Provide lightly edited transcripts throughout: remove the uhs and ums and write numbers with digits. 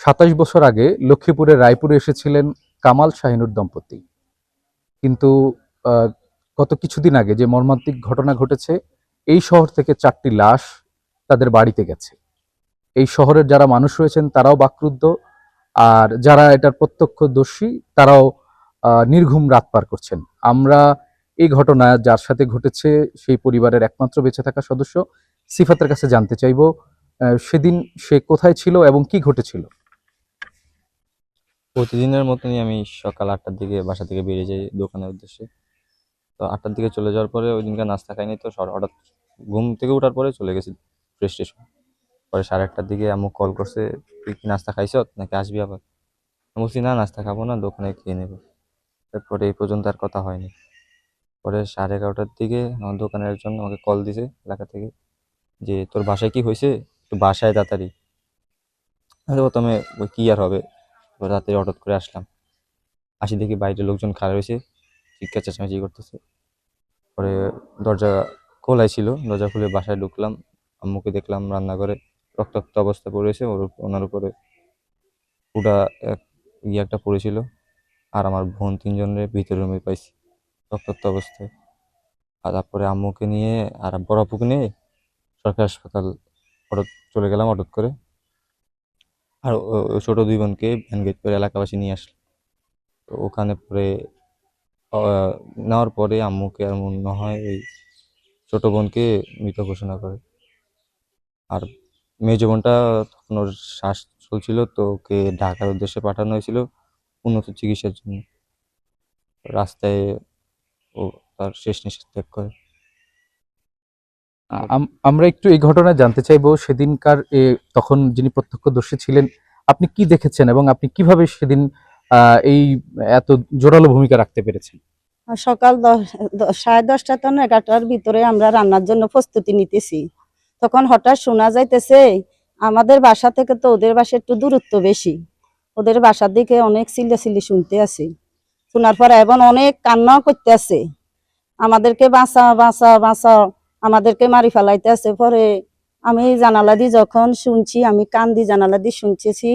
২৭ বছর আগে লক্ষ্মীপুরের রায়পুরে এসেছিলেন কামাল শাহিনুর দম্পতি। কিন্তু আহ, গত কিছুদিন আগে যে মর্মান্তিক ঘটনা ঘটেছে, এই শহর থেকে 4টি লাশ তাদের বাড়িতে গেছে। এই শহরের যারা মানুষ রয়েছেন তারাও বাকরুদ্ধ, আর যারা এটার প্রত্যক্ষদর্শী তারাও নির্ঘুম রাত পার করছেন। আমরা এই ঘটনা যার সাথে ঘটেছে সেই পরিবারের একমাত্র বেঁচে থাকা সদস্য সিফাতের কাছে জানতে চাইবো সেদিন সে কোথায় ছিল এবং কি ঘটেছিল। প্রতিদিনের মতনই আমি সকাল 8টার দিকে বাসা থেকে বেরিয়ে যাই দোকানের উদ্দেশ্যে। তো 8টার দিকে চলে যাওয়ার পরে ওই দিনকার নাস্তা খাইনি, তো হঠাৎ ঘুম থেকে ওঠার পরে চলে গেছি প্রেস স্টেশন। পরে 8:30টার দিকে আম্মু কল করছে, তুই কি নাস্তা খাইছ নাকি আসবি আবার? আমি বলছি না, নাস্তা খাবো না, দোকানে খেয়ে নেবো। তারপরে এই পর্যন্ত আর কথা হয়নি। পরে 11:30টার দিকে আমার দোকানের একজন আমাকে কল দিছে এলাকা থেকে, যে তোর বাসায় কি হয়েছে, একটু বাসায় তাড়াতাড়ি। আমি প্রথমে ওই কি আর হবে, রাতে হঠাৎ করে আসলাম। আসি দেখি বাইরে লোকজন খাড়া রয়েছে, চিৎকার চেঁচামেচি করতেছে। পরে দরজা খোলাই ছিল, দরজা খুলে বাসায় ঢুকলাম। আম্মুকে দেখলাম রান্নাঘরে রক্তাক্ত অবস্থায় পড়েছে, ওনার উপরে পুরা এক একটা পড়েছিল। আর আমার বোন 3জনের ভিতরে রুমে পাইছি রক্তাক্ত অবস্থায়। আর তারপরে আম্মুকে নিয়ে আর বড় আপুকে নিয়ে সরকারি হাসপাতাল হঠাৎ চলে গেলাম হঠাৎ করে। আর ওই ছোট 2 বোনকে ভ্যান গেট করে এলাকাবাসী নিয়ে আসলো। তো ওখানে পরে নেওয়ার পরে আম্মুকে আর মনে হয় ওই ছোট বোনকে মৃত ঘোষণা করে। আর মেজ বোনটা তখন ওর শ্বাস চলছিল, তো ওকে ঢাকার উদ্দেশ্যে পাঠানো হয়েছিল উন্নত চিকিৎসার জন্য। রাস্তায় ও তার শেষ নিঃশ্বাস ত্যাগ করে। আমরা একটু এই ঘটনা জানতে চাইবো সেদিনকার তখন যিনি প্রত্যক্ষদর্শী ছিলেন, আপনি কি দেখেছেন এবং আপনি কিভাবে সেদিন এই এত জোরালো ভূমিকা রাখতে পেরেছেন। আর সকাল 10:30 তো 11টার ভিতরে আমরা রান্নার জন্য প্রস্তুতি নিতেছি। তখন হঠাৎ শোনা যাইতেছে, আমাদের বাসা থেকে তো ওদের বাসা একটু দূরত্ব বেশি, ওদের বাসার দিকে অনেক চিল্লাচিল্লি শুনতে আছি। শোনার পরে এবং অনেক কান্নাও করতে আছে, আমাদেরকে বাঁচা বাঁচা বাঁচাও, আমাদেরকে মারি ফেলাইতে আছে। পরে আমি জানালা দিয়ে যখন শুনছি, আমি কান দিয়ে জানালা দিয়ে শুনতেছি,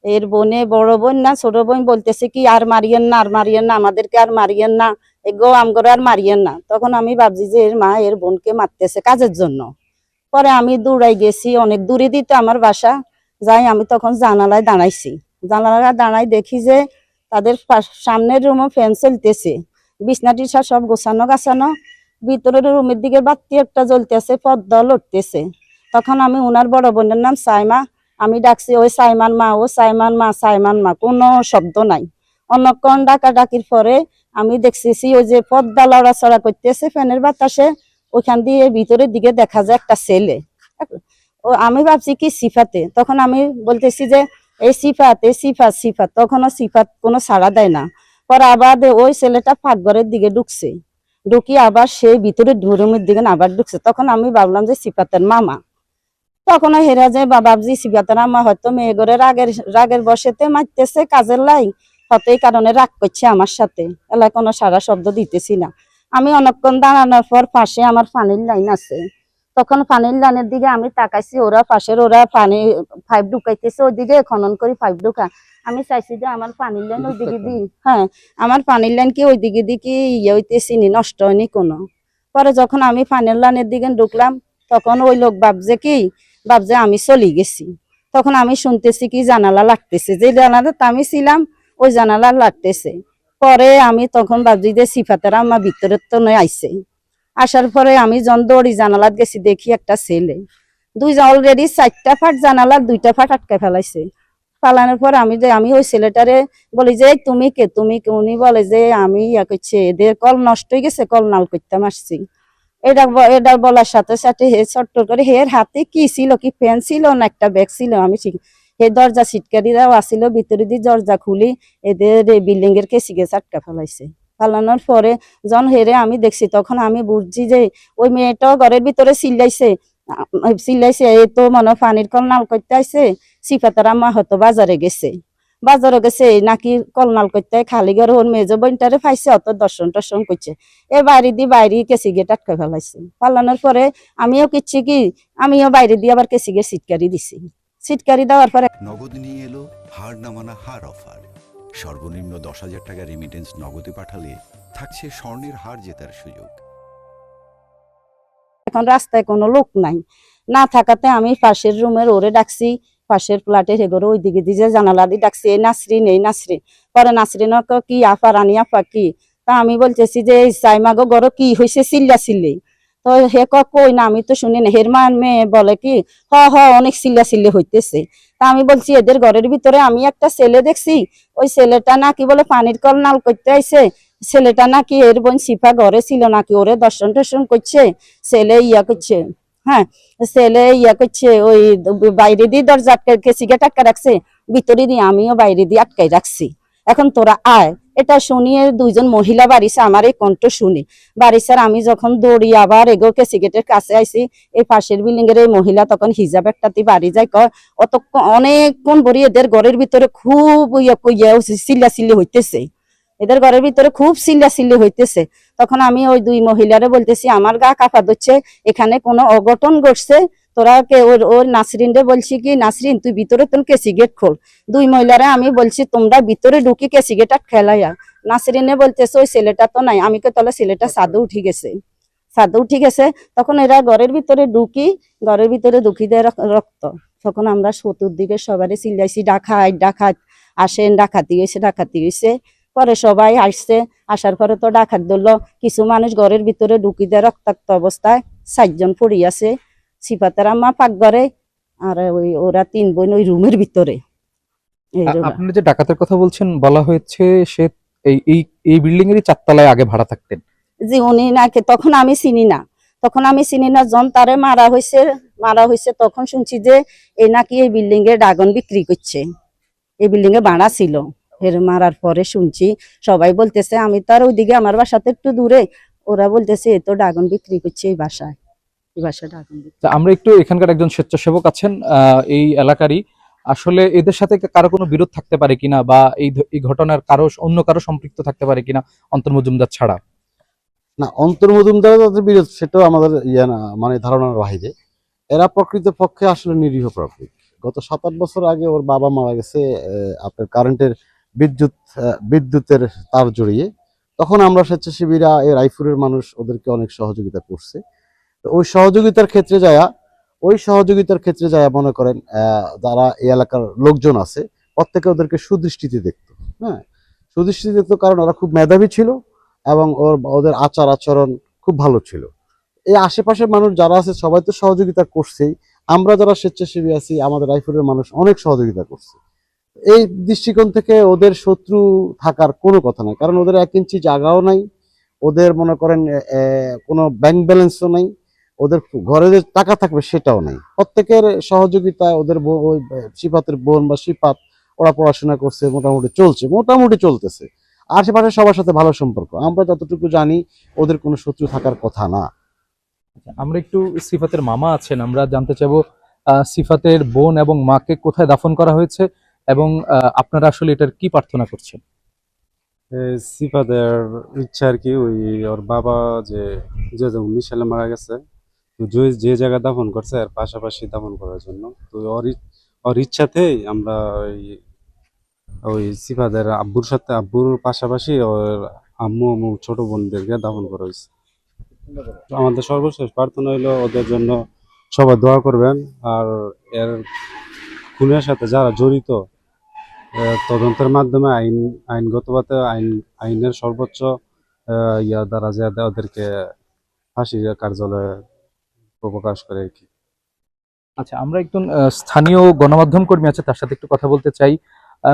এর বোনে বড় বোন না ছোট বোন বলতেছে কি আর মারিয়েন না, আর মারিয়েন না, আমাদেরকে আর মারিয়েন না, এগো আমগরে আর মারিয়েন না। তখন আমি ভাবছি যে এর মা এর বোনকে মারতেছে কাজের জন্য। পরে আমি দৌড়াই গেছি, অনেক দূরে দিতে আমার বাসা। যাই আমি তখন জানালায় দাঁড়াইছি, জানালায় দাঁড়াই দেখি যে তাদের সামনের রুমও ফ্যান চলতেছে, বিছনা টিছনা সব গোছানো গাছানো, ভিতরের রুমের দিকে বাতি একটা জ্বলতেছে, পর্দা লড়তেছে। তখন আমি ওনার বড় বোনের নাম সাইমা, আমি ডাকছি ওই সাইমান মা, ও সাইমান মা, সাইমান মা, কোনো শব্দ নাই। অনেকক্ষণ ডাকাডাকির পরে আমি দেখতেছি ওই যে পর্দা লড়াচড়া করতেছে ফ্যানের বাতাসে, ওইখান দিয়ে ভিতরের দিকে দেখা যায় একটা ছেলে। ও আমি ভাবছি কি সিফাতে, তখন আমি বলতেছি যে এই সিফাত, এই সিফাত সিফাত, তখনও সিফাত কোনো সাড়া দেয় না। পরে আবার ওই ছেলেটা পাকঘরের দিকে ঢুকছে, ঢুকি আবার সেই ভিতরে রুমের দিকে আবার ঢুকছে। তখন আমি ভাবলাম যে সিফাতের মামা। তখন হেরা যায় বাবাজি সিফাতের মামা হয়তো মেয়ে ঘরে রাগের রাগের বসেতে মারতেছে কাজের লাই, হয়তো এই কারণে রাগ করছে আমার সাথে। এলাকা কোনো সারা শব্দ দিতেছি না। আমি অনেকক্ষণ দাঁড়ানোর পর পাশে আমার পানির লাইন আছে, তখন পানির লাইনের দিকে আমি তাকাইছি, ওরা পাশের ওরা পানি পাইপ ঢুকাইতেছে, ওইদিকে খনন করে পাইপ ঢুকা। আমি চাইছি যে আমার পানির লাইন ওইদিকে দিই, হ্যাঁ আমার পানির লাইন কি ওইদিকে দিকে ইয়ে হইতেছি নি, নষ্ট হয়নি কোনো। পরে যখন আমি পানির লাইনের দিকে ঢুকলাম, তখন ওই লোক ভাবছে কি, ভাবছে আমি চলে গেছি। তখন আমি শুনতেছি কি জানালা লাগতেছে, যে জানালাতে আমি ছিলাম ওই জানালা লাগতেছে। পরে আমি তখন ভাবছি যে সিফাতেরা আমার ভিতরের তো নয় আইছে। আসার পরে আমি যখন দৌড়ি জানালাত গেছি, দেখি একটা ছেলে, অলরেডি 4টা ফাট জানালার 2টা ফাট আটকে ফেলাইছে। ফালানোর পর আমি ওই ছেলেটারে বলি যে তুমি কে, তুমি কে? উনি বলে যে আমি ইয়া করছে, এদের কল নষ্ট হয়ে গেছে, কল নাল করতে আসছি। এটা বলার সাথে সাথে হে ছোট্ট করে, হের হাতে কি ছিল, কি পেন ছিল না একটা ব্যাগ ছিল, আমি ঠিক হে দরজা ছিটকারিরাও আসিল, ভিতরে দিয়ে দরজা খুলি এদের বিল্ডিং এর কেসি গেছে আটকা ফেলাইছে। ফালানোর পরে যখন হেরে আমি দেখছি, তখন আমি বুঝছি যে ওই মেয়েটাও ঘরের ভিতরে চিল্লাইছে, চিল্লাইছে এই তো মনে পানির কল নাল করতে আইছে। সিফাতার আম্মা হয়তো বাজারে গেছে, বাজারে গেছে নাকি কল নাল করতে, খালি ঘরে ওর মেজ বোনটারে পাইছে, অত দর্শন টর্শন করছে। এ বাইরে দিয়ে বাইরে কেসি গিয়ে টাটকা ফেলাইছে। ফালানোর পরে আমিও কিচ্ছি কি, আমিও বাইরে দিয়ে আবার কেসি গিয়ে সিটকারি দিছি। ছিটকারি দেওয়ার পরে নগদ নিয়ে এলো হার না মানা হার অফার। সর্বনিম্ন 10,000 টাকা রেমিটেন্স নগদে পাঠালে থাকছে স্বর্ণের হার জেতার সুযোগ। এখন রাস্তায় কোনো লোক নাই, না থাকাতে আমি পাশের রুমের ওরে ডাকছি, পাশের ফ্ল্যাটের হেগরে ওইদিকে দিয়ে জানালা দিয়ে ডাকছি, এই নাসরিন এই নাসরিন। পরে নাসরিন কি আপা রানী আপা কি, তা আমি বলতেছি যে এই সাইমাগো গরো কি হয়েছে চিল্লা চিল্লি। তো হে কই না, আমি তো শুনি না। হের মেয়ে বলে কি অনেক চিল্লা চিল্লি হইতেছে। তা আমি বলছি এদের ঘরের ভিতরে আমি একটা ছেলে দেখছি, ওই ছেলেটা নাকি বলে পানির কল নাল করতে আইছে, ছেলেটা নাকি এর বোন সিফা ঘরে ছিল নাকি, ওরে দর্শন টর্শন করছে, ছেলে ইয়া করছে। হ্যাঁ, ছেলে ইয়া করছে, ওই বাইরে দিয়ে দরজা আটকে সিগারেট আটকা রাখছে, ভিতরে দিয়ে আমিও বাইরে দিয়ে আটকাই রাখছি। এখন তোরা আয়। এটা শুনিয়ে দুইজন মহিলা বাড়িছে, আমার এই কণ্ঠ শুনি বাড়িছে। আমি যখন দৌড়ি আবার এগোকে সিগারেটের কাছে আইছি, এই পাশের বিল্ডিং এর এই মহিলা তখন হিজাব একটাতে বাড়ি যায়, অত অনেকক্ষণ বড়ি এদের ঘরের ভিতরে খুব চিল্লা চিল্লি হইতেছে, এদের ঘরের ভিতরে খুব চিল্লা চিল্লি হইতেছে। তখন আমি ওই দুই মহিলারে বলতেছি আমার গা কাঁপা দিচ্ছে, এখানে কোনো অঘটন ঘটছে, তোরা কে ওর নাসরিন রে বলছি কি নাসরিন তুই ভিতরে তোর কে সিগারেট খোল। দুই মহিলারে আমি বলছি তোমরা ভিতরে ঢুকি কে সিগারেট খেলাইয়া। নাসরিনে বলতেছে ওই ছেলেটা তো নাই। আমি কে তাহলে ছেলেটা ছাদে উঠে গেছে, ছাদে উঠে গেছে। তখন এরা ঘরের ভিতরে ঢুকি, ঘরের ভিতরে ঢুকি দেয় রক্ত। তখন আমরা চতুর্দিকে সবারই চিল্লাইছি ডাকাত ডাকাত, আসেন ডাকাতি হয়েছে ডাকাতি হয়েছে। পরে সবাই আসছে, আসার পরে তো ডাকাত ধরলো, কিছু মানুষ ঘরের ভিতরে ঢুকি দেয় রক্তাক্ত অবস্থায়, 4 জন পড়ি আছে। সিফাতের আম্মা পাকঘরে, আর ওই ওরা 3 বোন ওই রুমের ভিতরে। আপনারা যে ডাকাতের কথা বলছেন, বলা হয়েছে সে এই বিল্ডিং এরই 4 তলায় আগে ভাড়া থাকতেন। জি, উনি নাকি, তখন আমি চিনি না, তখন আমি চিনি না। জন তারে মারা হয়েছে তখন শুনছি যে এই নাকি এই বিল্ডিং এ ড্রাগন বিক্রি করছে, এই বিল্ডিং এ ভাড়া ছিল। এর মারার পরে শুনছি সবাই বলতেছে, আমি তো আর ওইদিকে, আমার বাসাতে একটু দূরে, ওরা বলতেছে এ তো ড্রাগন বিক্রি করছে এই বাসায়, এই বাসায় ড্রাগন বিক্রি। তা আমরা একটু, এখানকার একজন স্বেচ্ছাসেবক আছেন এই এলাকারই, আসলে এদের সাথে কারো কোনো বিরোধ থাকতে পারে কিনা, বা এই ঘটনার অন্য কারো সম্পৃক্ত থাকতে পারে কিনা অন্তর মজুমদার ছাড়া? না, অন্তর মজুমদার তাদের বিরোধ, সেটাও আমাদের ইয়ে না, মানে ধারণার বাইরে। এরা প্রকৃতপক্ষে আসলে নিরীহ প্রকৃতি। গত 7-8 বছর আগে ওর বাবা মারা গেছে আপনার কারেন্টের বিদ্যুতের তার জড়িয়ে। তখন আমরা স্বেচ্ছাসেবীরা, এই রায়পুরের মানুষ ওদেরকে অনেক সহযোগিতা করছে। তো ওই সহযোগিতার ক্ষেত্রে যায় মনে করেন যারা এই এলাকার লোকজন আছে প্রত্যেকে ওদেরকে সুদৃষ্টিতে দেখতো। হ্যাঁ, সুদৃষ্টিতে দেখতো কারণ ওরা খুব মেধাবী ছিল এবং ওদের আচার আচরণ খুব ভালো ছিল। এই আশেপাশের মানুষ যারা আছে সবাই তো সহযোগিতা করছেই, আমরা যারা স্বেচ্ছাসেবী আছি আমাদের রায়পুরের মানুষ অনেক সহযোগিতা করছে। এই দৃষ্টিকোণ থেকে ওদের শত্রু থাকার কোনো কথা নাই, কারণ ওদের 1 ইঞ্চি জায়গাও নাই, ওদের মনে করেন কোনো ব্যাংক ব্যালেন্সও নাই, ওদের ঘরে যে টাকা থাকবে সেটাও নাই। প্রত্যেকের সহযোগিতায় ওদের ওই সিফাতের বোন বা সিফাত ওরা পড়াশোনা করছে, মোটামুটি চলতেছে। আশেপাশে সবার সাথে ভালো সম্পর্ক। আমরা যতটুকু জানি ওদের কোনো শত্রু থাকার কথা না। আমরা একটু, সিফাতের মামা আছেন, আমরা জানতে চাইবো সিফাতের বোন এবং মাকে কোথায় দাফন করা হয়েছে, এবং আপনারা আসলে এটার কি প্রার্থনা করছেন? সিফাতের ইচ্ছা আর কি, ওই ওর বাবা যে 2019 সালে মারা গেছে, তো যে জায়গায় দাফন করছে এর পাশাপাশি দাফন করার জন্য। তো ওর ইচ্ছাতেই আমরা ওই সিফাতের আব্বুর পাশাপাশি ওর আম্মু ছোট বোনদেরকে দাফন করা হয়েছে। তো আমাদের সর্বশেষ প্রার্থনা হইলো ওদের জন্য সবাই দোয়া করবেন, আর এর খুনের সাথে যারা জড়িত তদন্তের মাধ্যমে আইনগতভাবে আইনের সর্বোচ্চ ইয়া দ্বারা যে ওদেরকে ফাঁসি কার্যালয়ে প্রকাশ করে আর কি। আচ্ছা, আমরা একজন স্থানীয় গণমাধ্যম কর্মী আছে, তার সাথে একটু কথা বলতে চাই।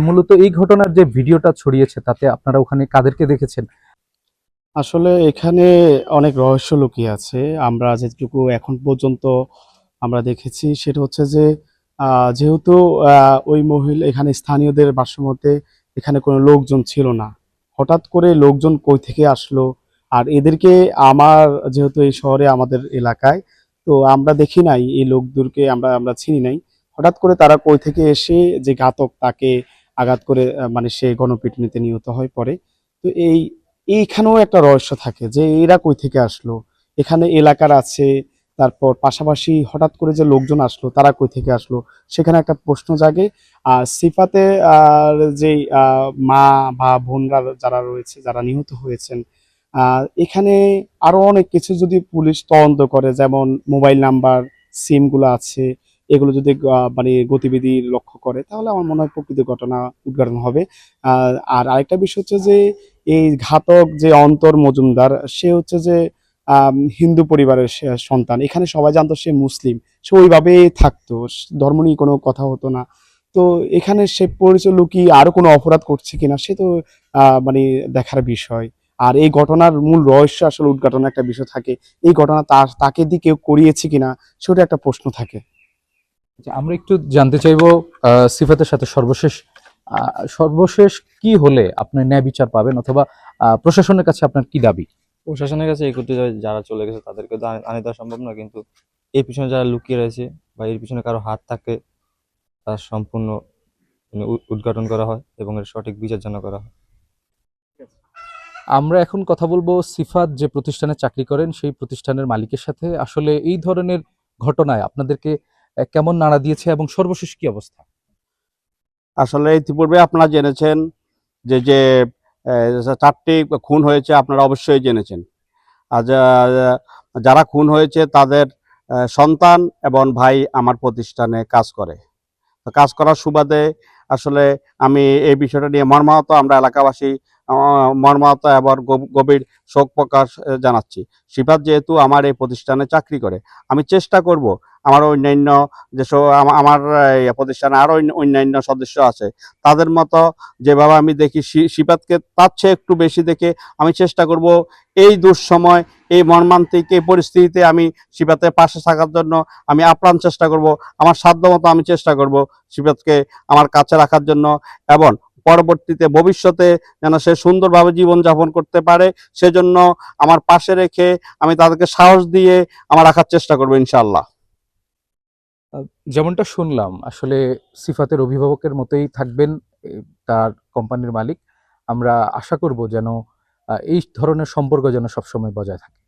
মূলত এই ঘটনার যে ভিডিওটা ছড়িয়েছে তাতে আপনারা ওখানে কাদেরকে দেখেছেন? আসলে এখানে অনেক রহস্য লুকিয়ে আছে। আমরা যেটুকু এখন পর্যন্ত আমরা দেখেছি সেটা হচ্ছে যে যেহেতু ওই মহিলা, এখানে স্থানীয়দের ভাষ্যমতে এখানে কোনো লোকজন ছিল না, হঠাৎ করে লোকজন কই থেকে আসলো। আর এদেরকে আমার, যেহেতু এই শহরে আমাদের এলাকায়, তো আমরা দেখি নাই এই লোকদেরকে, আমরা চিনি নাই। হঠাৎ করে তারা কই থেকে এসে যে ঘাতক তাকে আঘাত করে মানে সে গণপিটুনিতে নিহত হয় পরে। তো এইখানেও একটা রহস্য থাকে যে এরা কই থেকে আসলো, এখানে এলাকার আছে, তারপর পাশাপাশি হঠাৎ করে যে লোকজন আসলো তারা কই থেকে আসলো, সেখানে একটা প্রশ্ন জাগে। আর সিফাতে যেই মা বা বোনরা যারা রয়েছে, যারা নিহত হয়েছেন, এখানে আরো অনেক কিছু যদি পুলিশ তদন্ত করে, যেমন মোবাইল নাম্বার, সিমগুলো আছে, এগুলো যদি মানে গতিবিধি লক্ষ্য করে, তাহলে আমার মনে হয় প্রকৃত ঘটনা উদ্ঘাটন হবে। আর আরেকটা বিষয় হচ্ছে যে এই ঘাতক যে অন্তর মজুমদার, সে হচ্ছে যে হিন্দু পরিবারের সন্তান। এখানে সবাই জানতো সে মুসলিম, সে ওইভাবেই থাকতো, ধর্ম নিয়ে কোনো কথা হতো না। তো এখানে সে পরিচয় লুকিয়ে আরো কোনো অপরাধ করছে কিনা, সে তো মানে দেখার বিষয়। আর এই ঘটনার মূল রহস্য আসলে উদ্ঘাটনের একটা বিষয় থাকে, এই ঘটনা তাকে দিয়ে কেউ করিয়েছে কিনা, সেটা একটা প্রশ্ন থাকে। আচ্ছা, আমরা একটু জানতে চাইবো সিফাতের সাথে সর্বশেষ কি হলে আপনি ন্যায় বিচার পাবেন, অথবা প্রশাসনের কাছে আপনার কি দাবি? প্রশাসনের কাছে এই করতে যারা চলে গেছে তাদেরকে তো আনি দেওয়া সম্ভব না, কিন্তু এর পিছনে যারা লুকিয়ে রয়েছে বা এর পিছনে কারো হাত থাকে, তার সম্পূর্ণ মানে উদ্ঘাটন করা হয় এবং এর সঠিক বিচার যেন করা হয়। আমরা এখন কথা বলবো সিফাত যে প্রতিষ্ঠানে চাকরি করেন সেই প্রতিষ্ঠানের মালিকের সাথে। আসলে এই ধরনের ঘটনায় আপনাদেরকে কেমন নাড়া দিয়েছে এবং সর্বশেষ কি অবস্থা? আসলে ইতিপূর্বে আপনারা জেনেছেন যে যে 4টি খুন হয়েছে, আপনারা অবশ্যই জেনেছেন। আর যারা খুন হয়েছে তাদের সন্তান এবং ভাই আমার প্রতিষ্ঠানে কাজ করে। তো কাজ করার সুবাদে আসলে আমি এই বিষয়টা নিয়ে মর্মাহত, আমরা এলাকাবাসী মর্মাহত এবং গভীর শোক প্রকাশ জানাচ্ছি। সিফাত যেহেতু আমার এই প্রতিষ্ঠানে চাকরি করে, আমি চেষ্টা করব আমার অন্যান্য আমার এই প্রতিষ্ঠানে আরও অন্যান্য সদস্য আছে, তাদের মতো যেভাবে আমি দেখি সিফাতকে তার চেয়ে একটু বেশি দেখে আমি চেষ্টা করব এই দুঃসময়, এই মর্মান্তিক এই পরিস্থিতিতে আমি সিফাতের পাশে থাকার জন্য আমি আপ্রাণ চেষ্টা করব। আমার সাধ্যমতো আমি চেষ্টা করব সিফাতকে আমার কাছে রাখার জন্য, এবং পরবর্তীতে ভবিষ্যতে যেন সে সুন্দরভাবে জীবনযাপন করতে পারে সেজন্য আমার পাশে রেখে আমি তাদেরকে সাহস দিয়ে আমার রাখার চেষ্টা করবো ইনশাআল্লাহ। যেমনটা শুনলাম, আসলে সিফাতের অভিভাবকের মতোই থাকবেন তার কোম্পানির মালিক। আমরা আশা করব যেন এই ধরনের সম্পর্ক যেন সবসময় বজায় থাকে।